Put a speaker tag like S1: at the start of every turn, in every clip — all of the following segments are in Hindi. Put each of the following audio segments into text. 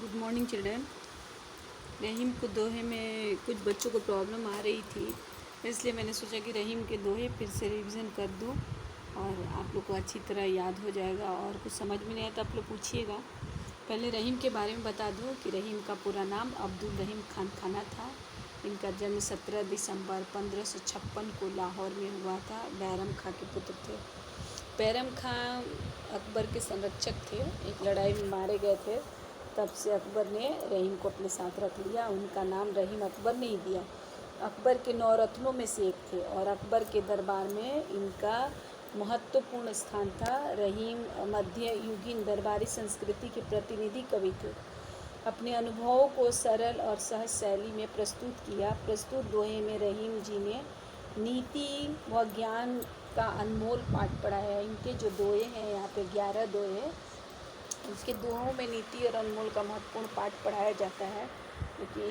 S1: Good morning children. रहीम को दोहे में कुछ बच्चों को प्रॉब्लम आ रही थी, इसलिए मैंने सोचा कि रहीम के दोहे फिर से रिवीजन कर दूं और आप लोग को अच्छी तरह याद हो जाएगा। और कुछ समझ में नहीं आया तो आप लोग पूछिएगा। पहले रहीम के बारे में बता दूं कि रहीम का पूरा नाम अब्दुल रहीम खान थाना था। इनका जन्म 17 दिसंबर 1556 को लाहौर में हुआ था। बैरम खां के पुत्र थे। बैरम खां अकबर के संरक्षक थे, एक लड़ाई में मारे गए थे। तब से अकबर ने रहीम को अपने साथ रख लिया। उनका नाम रहीम अकबर ने ही दिया। अकबर के 9 रत्नों में से एक थे और अकबर के दरबार में इनका महत्वपूर्ण स्थान था। रहीम मध्ययुगीन दरबारी संस्कृति के प्रतिनिधि कवि थे। अपने अनुभवों को सरल और सहज शैली में प्रस्तुत किया। प्रस्तुत दोहे में रहीम जी ने नीति व ज्ञान का अनमोल पाठ पढ़ाया है। इनके जो दोहे हैं, यहाँ पे 11 दोहे हैं, इसके दोहों में नीति और अनमोल का महत्वपूर्ण पाठ पढ़ाया जाता है, क्योंकि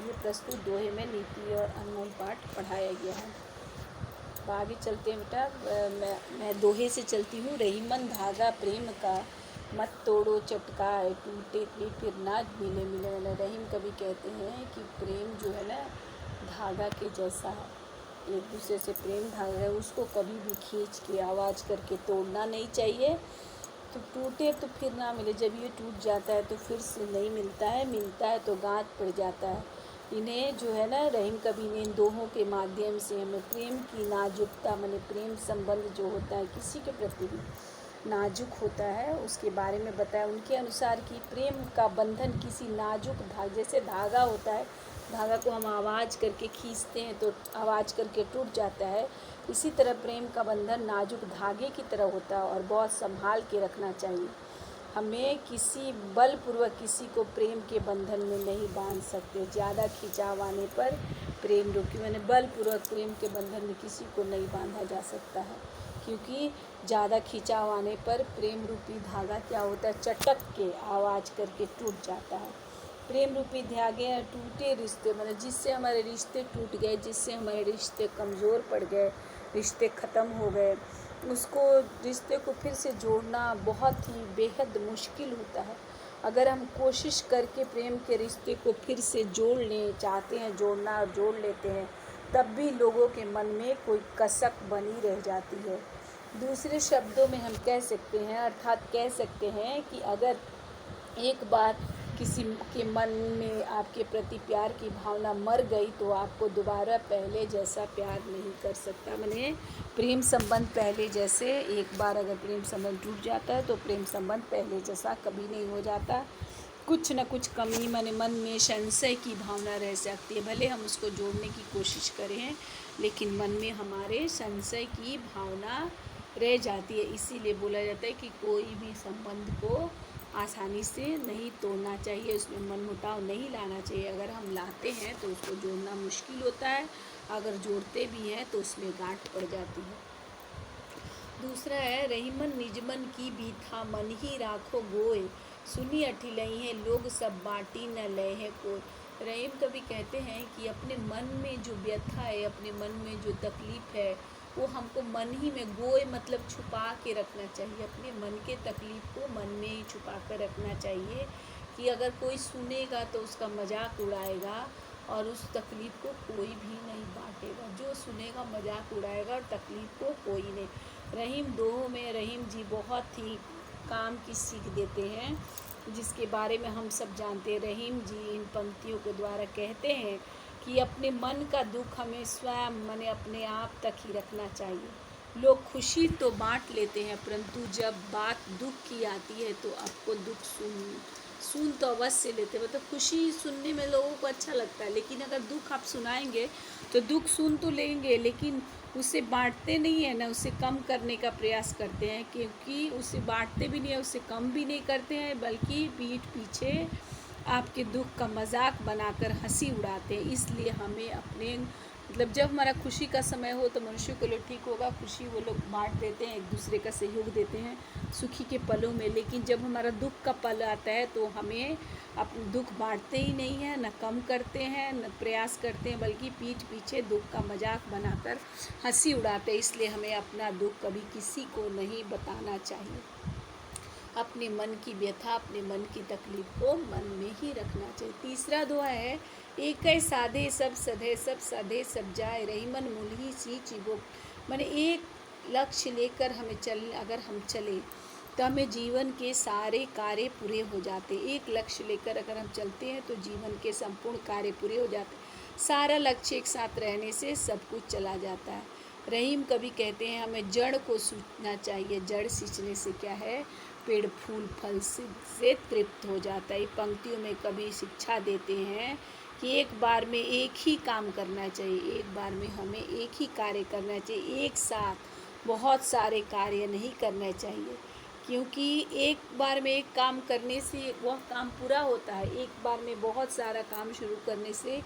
S1: ये प्रस्तुत दोहे में नीति और अनमोल पाठ पढ़ाया गया है। तो आगे चलते हैं बेटा। मैं दोहे से चलती हूँ। रहीमन धागा प्रेम का, मत तोड़ो चटकाए, टूटे फिर ना मिले मिले। मतलब रहीम कभी कहते हैं कि प्रेम जो है ना, धागा के जैसा है। एक दूसरे से प्रेम धागा है, उसको कभी भी खींच के आवाज़ करके तोड़ना नहीं चाहिए। तो टूटे तो फिर ना मिले। जब ये टूट जाता है तो फिर से नहीं मिलता है, मिलता है तो गांठ पड़ जाता है। इन्हें जो है ना, रहीम कवि ने इन दोहों के माध्यम से हमें प्रेम की नाजुकता, माने प्रेम संबंध जो होता है किसी के प्रति भी नाजुक होता है, उसके बारे में बताया। उनके अनुसार कि प्रेम का बंधन किसी नाजुक धागे जैसे धागा होता है, धागा को हम आवाज़ करके खींचते हैं तो आवाज़ करके टूट जाता है। इसी तरह प्रेम का बंधन नाजुक धागे की तरह होता है और बहुत संभाल के रखना चाहिए। हमें किसी बलपूर्वक किसी को प्रेम के बंधन में नहीं बांध सकते। ज़्यादा खिंचाव आने पर प्रेम रोकी, मैंने बलपूर्वक प्रेम के बंधन में किसी को नहीं बांधा जा सकता है, क्योंकि ज़्यादा खिंचाव आने पर प्रेम रूपी धागा क्या होता है, चटक के आवाज़ करके टूट जाता है। प्रेम रूपी धागे टूटे रिश्ते, मतलब जिससे हमारे रिश्ते टूट गए, जिससे हमारे रिश्ते कमज़ोर पड़ गए, रिश्ते ख़त्म हो गए, उसको रिश्ते को फिर से जोड़ना बहुत ही बेहद मुश्किल होता है। अगर हम कोशिश करके प्रेम के रिश्ते को फिर से जोड़ लें, चाहते हैं जोड़ना और जोड़ लेते हैं, तब भी लोगों के मन में कोई कसक बनी रह जाती है। दूसरे शब्दों में हम कह सकते हैं, अर्थात कह सकते हैं कि अगर एक बार किसी के मन में आपके प्रति प्यार की भावना मर गई तो आपको दोबारा पहले जैसा प्यार नहीं कर सकता। माने प्रेम संबंध पहले जैसे, एक बार अगर प्रेम संबंध टूट जाता है तो प्रेम संबंध पहले जैसा कभी नहीं हो जाता। कुछ न कुछ कमी माने मन में संशय की भावना रह सकती है। भले हम उसको जोड़ने की कोशिश करें, लेकिन मन में हमारे संशय की भावना रह जाती है। इसीलिए बोला जाता है कि कोई भी संबंध को आसानी से नहीं तोड़ना चाहिए, उसमें मनमुटाव नहीं लाना चाहिए। अगर हम लाते हैं तो उसको जोड़ना मुश्किल होता है, अगर जोड़ते भी हैं तो उसमें गांठ पड़ जाती है। दूसरा है, रहीमन निजमन की भी था, मन ही राखो गोए, सुनी अठिलई है लोग सब बाटी न लय है को। रहीम कभी कहते हैं कि अपने मन में जो व्यथा है, अपने मन में जो तकलीफ़ है, वो हमको मन ही में, गोए मतलब छुपा के रखना चाहिए। अपने मन के तकलीफ़ को मन में ही छुपा कर रखना चाहिए, कि अगर कोई सुनेगा तो उसका मजाक उड़ाएगा और उस तकलीफ़ को कोई भी नहीं बांटेगा। जो सुनेगा मजाक उड़ाएगा और तकलीफ़ को कोई नहीं। रहीम दोहों में रहीम जी बहुत ही काम की सीख देते हैं, जिसके बारे में हम सब जानते हैं। रहीम जी इन पंक्तियों के द्वारा कहते हैं कि अपने मन का दुख हमें स्वयं माने अपने आप तक ही रखना चाहिए। लोग खुशी तो बांट लेते हैं, परंतु जब बात दुख की आती है तो आपको दुख सुन तो अवश्य लेते हैं। मतलब खुशी सुनने में लोगों को अच्छा लगता है, लेकिन अगर दुख आप सुनाएंगे तो दुख सुन तो लेंगे, लेकिन उसे बांटते नहीं है ना, उसे कम करने का प्रयास करते हैं। क्योंकि उसे बांटते भी नहीं है, उसे कम भी नहीं करते हैं, बल्कि पीठ पीछे आपके दुख का मजाक बनाकर हंसी उड़ाते हैं। इसलिए हमें अपने मतलब जब हमारा खुशी का समय हो तो मनुष्य को लोग ठीक होगा, खुशी वो लोग बांट देते हैं, एक दूसरे का सहयोग देते हैं सुखी के पलों में। लेकिन जब हमारा दुख का पल आता है तो हमें अपना दुख बांटते ही नहीं है, न कम करते हैं, न प्रयास करते हैं, बल्कि पीठ पीछे दुख का मजाक बनाकर हंसी उड़ाते हैं। इसलिए हमें अपना दुख कभी किसी को नहीं बताना चाहिए। अपने मन की व्यथा, अपने मन की तकलीफ को मन में ही रखना चाहिए। तीसरा दुआ है, एकै साधे सब सधे, सब साधे सब जाए, रहीमन मुलही सी चिबो। माने एक लक्ष्य लेकर अगर हम चले तो हमें जीवन के सारे कार्य पूरे हो जाते। एक लक्ष्य लेकर अगर हम चलते हैं तो जीवन के संपूर्ण कार्य पूरे हो जाते। सारा लक्ष्य एक साथ रहने से सब कुछ चला जाता है। रहीम कवि कहते हैं हमें जड़ को सींचना चाहिए। जड़ सींचने से क्या है, पेड़ फूल फल से तृप्त हो जाता है। पंक्तियों में कवि शिक्षा देते हैं कि एक बार में एक ही काम करना चाहिए, एक बार में हमें एक ही कार्य करना चाहिए, एक साथ बहुत सारे कार्य नहीं करने चाहिए, क्योंकि एक बार में एक काम करने से वह काम पूरा होता है। एक बार में बहुत सारा काम शुरू करने से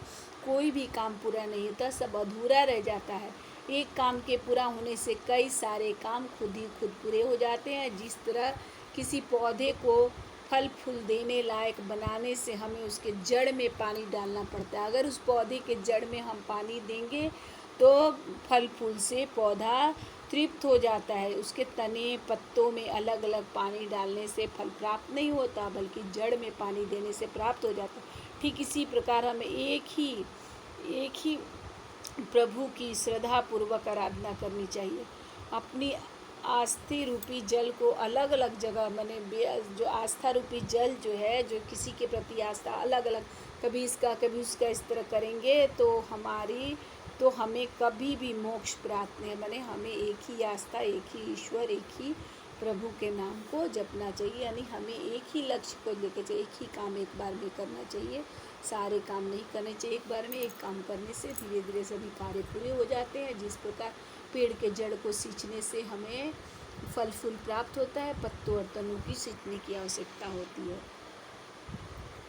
S1: कोई भी काम पूरा नहीं होता, सब अधूरा रह जाता है। एक काम के पूरा होने से कई सारे काम खुद ही खुद पूरे हो जाते हैं। जिस तरह किसी पौधे को फल फूल देने लायक बनाने से हमें उसके जड़ में पानी डालना पड़ता है। अगर उस पौधे के जड़ में हम पानी देंगे तो फल फूल से पौधा तृप्त हो जाता है। उसके तने पत्तों में अलग अलग पानी डालने से फल प्राप्त नहीं होता, बल्कि जड़ में पानी देने से प्राप्त हो जाता है। ठीक इसी प्रकार हमें एक ही प्रभु की श्रद्धापूर्वक आराधना करनी चाहिए। अपनी आस्था रूपी जल को अलग अलग जगह, माने जो आस्था रूपी जल जो है, जो किसी के प्रति आस्था अलग अलग, कभी इसका कभी उसका, इस तरह करेंगे तो हमें कभी भी मोक्ष प्राप्त नहीं। माने हमें एक ही आस्था, एक ही ईश्वर, एक ही प्रभु के नाम को जपना चाहिए। यानी हमें एक ही लक्ष्य को लेकर चाहिए, एक ही काम एक बार में करना चाहिए, सारे काम नहीं करने चाहिए। एक बार में एक काम करने से धीरे धीरे सभी कार्य पूरे हो जाते हैं। जिस प्रकार पेड़ के जड़ को सींचने से हमें फल फूल प्राप्त होता है, पत्तों और तनों की सींचने की आवश्यकता होती है।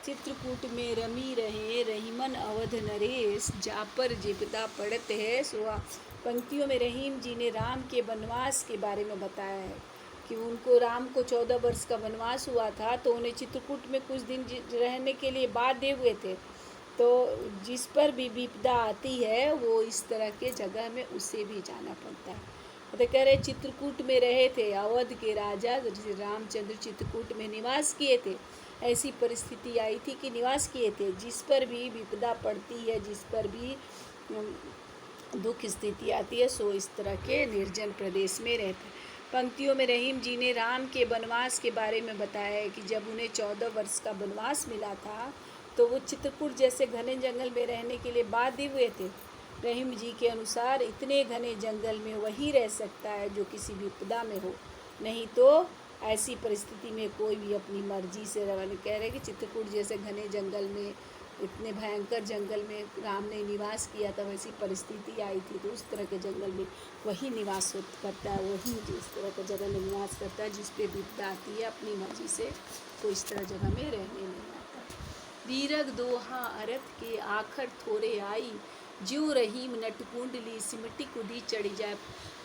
S1: चित्रकूट में रमी रहे रहीमन अवध नरेश, जा पर जिपदा पड़त है सोआ। पंक्तियों में रहीम जी ने राम के वनवास के बारे में बताया है कि उनको राम को 14 वर्ष का वनवास हुआ था, तो उन्हें चित्रकूट में कुछ दिन रहने के लिए बाध्य हुए थे। तो जिस पर भी विपदा आती है वो इस तरह के जगह में उसे भी जाना पड़ता है। तो कह रहे चित्रकूट में रहे थे, अवध के राजा श्री रामचंद्र चित्रकूट में निवास किए थे। ऐसी परिस्थिति आई थी कि निवास किए थे। जिस पर भी विपदा पड़ती है, जिस पर भी दुख स्थिति आती है, सो इस तरह के निर्जन प्रदेश में रहते। पंक्तियों में रहीम जी ने राम के वनवास के बारे में बताया है कि जब उन्हें 14 वर्ष का वनवास मिला था तो वो चित्रकूट जैसे घने जंगल में रहने के लिए बाध्य हुए थे। रहीम जी के अनुसार इतने घने जंगल में वही रह सकता है जो किसी विपदा में हो, नहीं तो ऐसी परिस्थिति में कोई भी अपनी मर्जी से रवाना। कह रहे कि चित्रकूट जैसे घने जंगल में, इतने भयंकर जंगल में राम ने निवास किया था, वैसी परिस्थिति आई थी तो उस तरह के जंगल में वही निवास करता है, वही जिस तरह का जगह में निवास करता है जिस पे विपदा आती है अपनी मर्जी से, तो इस तरह जगह में रहने नहीं आता। दीरग दोहा अरथ के आखर थोड़े आई, ज्यों रहीम नटकुंडली सिमटी कुदी चढ़ी जाए।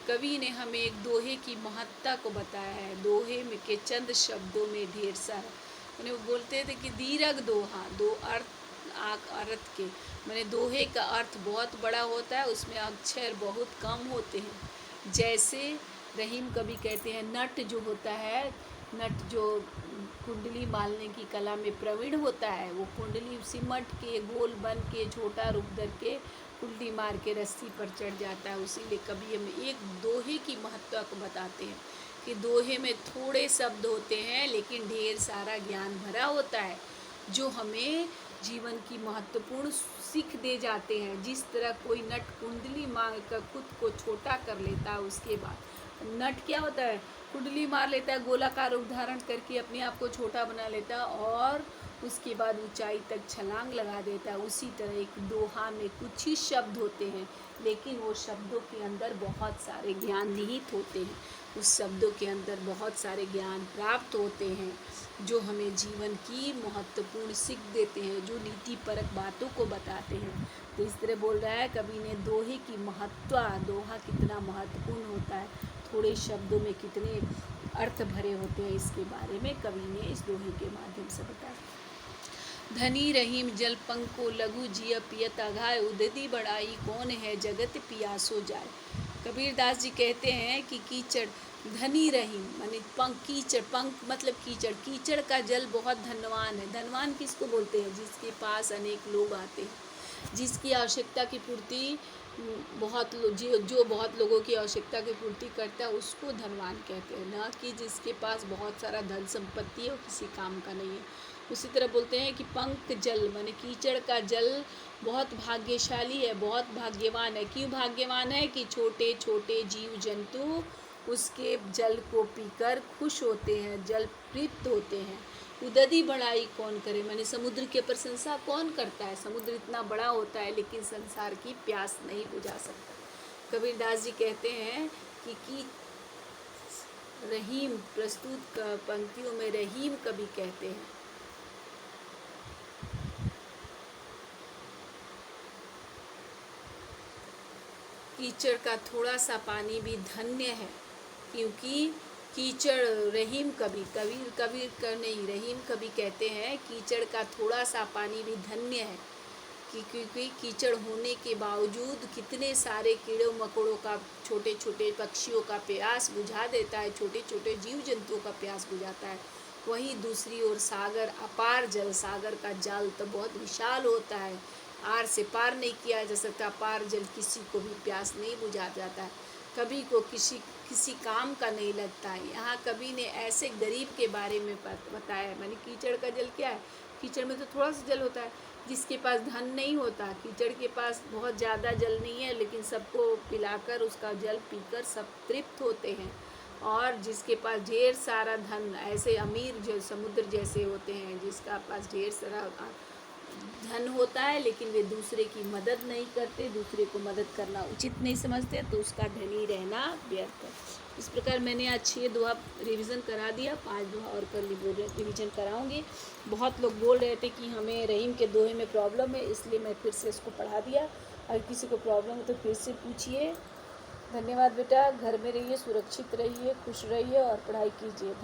S1: कवि ने हमें एक दोहे की महत्ता को बताया है। दोहे में के चंद शब्दों में ढेर सारा, मैंने वो बोलते थे कि दीरग दोहा, दो अर्थ के, मैंने दोहे का अर्थ बहुत बड़ा होता है, उसमें अक्षर बहुत कम होते हैं। जैसे रहीम कवि कहते हैं नट जो होता है, नट जो कुंडली मारने की कला में प्रवीण होता है, वो कुंडली सिमट के गोल बन के छोटा रूप धर के कुंडली मार के रस्सी पर चढ़ जाता है। उसीलिए कभी हम एक दोहे की महत्ता को बताते हैं कि दोहे में थोड़े शब्द होते हैं लेकिन ढेर सारा ज्ञान भरा होता है जो हमें जीवन की महत्वपूर्ण सीख दे जाते हैं। जिस तरह कोई नट कुंडली मार कर खुद को छोटा कर लेता है, उसके बाद नट क्या होता है, कुंडली मार लेता है, गोलाकार रूप धारण करके अपने आप को छोटा बना लेता है और उसके बाद ऊंचाई तक छलांग लगा देता है। उसी तरह एक दोहा में कुछ ही शब्द होते हैं लेकिन वो शब्दों के अंदर बहुत सारे ज्ञान निहित होते हैं। उस शब्दों के अंदर बहुत सारे ज्ञान प्राप्त होते हैं जो हमें जीवन की महत्वपूर्ण सीख देते हैं, जो नीतिपरक बातों को बताते हैं। तो इस तरह बोल रहा है कवि ने दोहे की महत्व, दोहा कितना महत्वपूर्ण होता है, थोड़े शब्दों में कितने अर्थ भरे होते हैं, इसके बारे में कवि ने इस दोहे के माध्यम से बताया। धनी रहीम जल पंको लघु जिय पियत अघाय, उदती बढ़ाई कौन है जगत पियासो जाए। कबीरदास जी कहते हैं कि कीचड़ धनी रहीम, माने पंख कीचड़, पंख मतलब कीचड़, कीचड़ का जल बहुत धनवान है। धनवान किसको बोलते हैं? जिसके पास अनेक लोग आते हैं, जिसकी आवश्यकता की पूर्ति जो बहुत लोगों की आवश्यकता की पूर्ति करता है, उसको धनवान कहते हैं, ना कि जिसके पास बहुत सारा धन संपत्ति है और किसी काम का नहीं है। उसी तरह बोलते हैं कि पंख जल माने कीचड़ का जल बहुत भाग्यशाली है, बहुत भाग्यवान है। क्यों भाग्यवान है? कि छोटे छोटे जीव जंतु उसके जल को पीकर खुश होते हैं, जल तृप्त होते हैं। उदधि बढ़ाई कौन करे, माने समुद्र की प्रशंसा कौन करता है? समुद्र इतना बड़ा होता है लेकिन संसार की प्यास नहीं बुझा सकता। कबीरदास जी कहते हैं कि रहीम प्रस्तुत पंक्तियों में रहीम कवि कहते हैं। कीचड़ का थोड़ा सा पानी भी धन्य है, क्योंकि कीचड़ रहीम कबीर का नहीं, रहीम कवि कहते हैं कीचड़ का थोड़ा सा पानी भी धन्य है, क्योंकि कीचड़ होने के बावजूद कितने सारे कीड़ों मकोड़ों का, छोटे छोटे पक्षियों का प्यास बुझा देता है, छोटे छोटे जीव जंतुओं का प्यास बुझाता है। वहीं दूसरी ओर सागर अपार जल, सागर का जल तो बहुत विशाल होता है, आर से पार नहीं किया जा सकता। पार जल किसी को भी प्यास नहीं बुझा जाता है, कभी को किसी काम का नहीं लगता है। यहाँ कवि ने ऐसे गरीब के बारे में बताया है। माने कीचड़ का जल क्या है? कीचड़ में तो थोड़ा सा जल होता है, जिसके पास धन नहीं होता, कीचड़ के पास बहुत ज़्यादा जल नहीं है, लेकिन सबको पिलाकर उसका जल पीकर सब तृप्त होते हैं। और जिसके पास ढेर सारा धन, ऐसे अमीर जो समुद्र जैसे होते हैं, जिसका पास ढेर सारा धन होता है लेकिन वे दूसरे की मदद नहीं करते, दूसरे को मदद करना उचित नहीं समझते, तो उसका धनी रहना व्यर्थ है। इस प्रकार मैंने आज 6 दोहा रिवीजन करा दिया, 5 दोहा और कल रिवीजन कराऊंगी। बहुत लोग बोल रहे थे कि हमें रहीम के दोहे में प्रॉब्लम है, इसलिए मैं फिर से इसको पढ़ा दिया। अगर किसी को प्रॉब्लम है तो फिर से पूछिए। धन्यवाद बेटा, घर में रहिए, सुरक्षित रहिए, खुश रहिए और पढ़ाई कीजिए।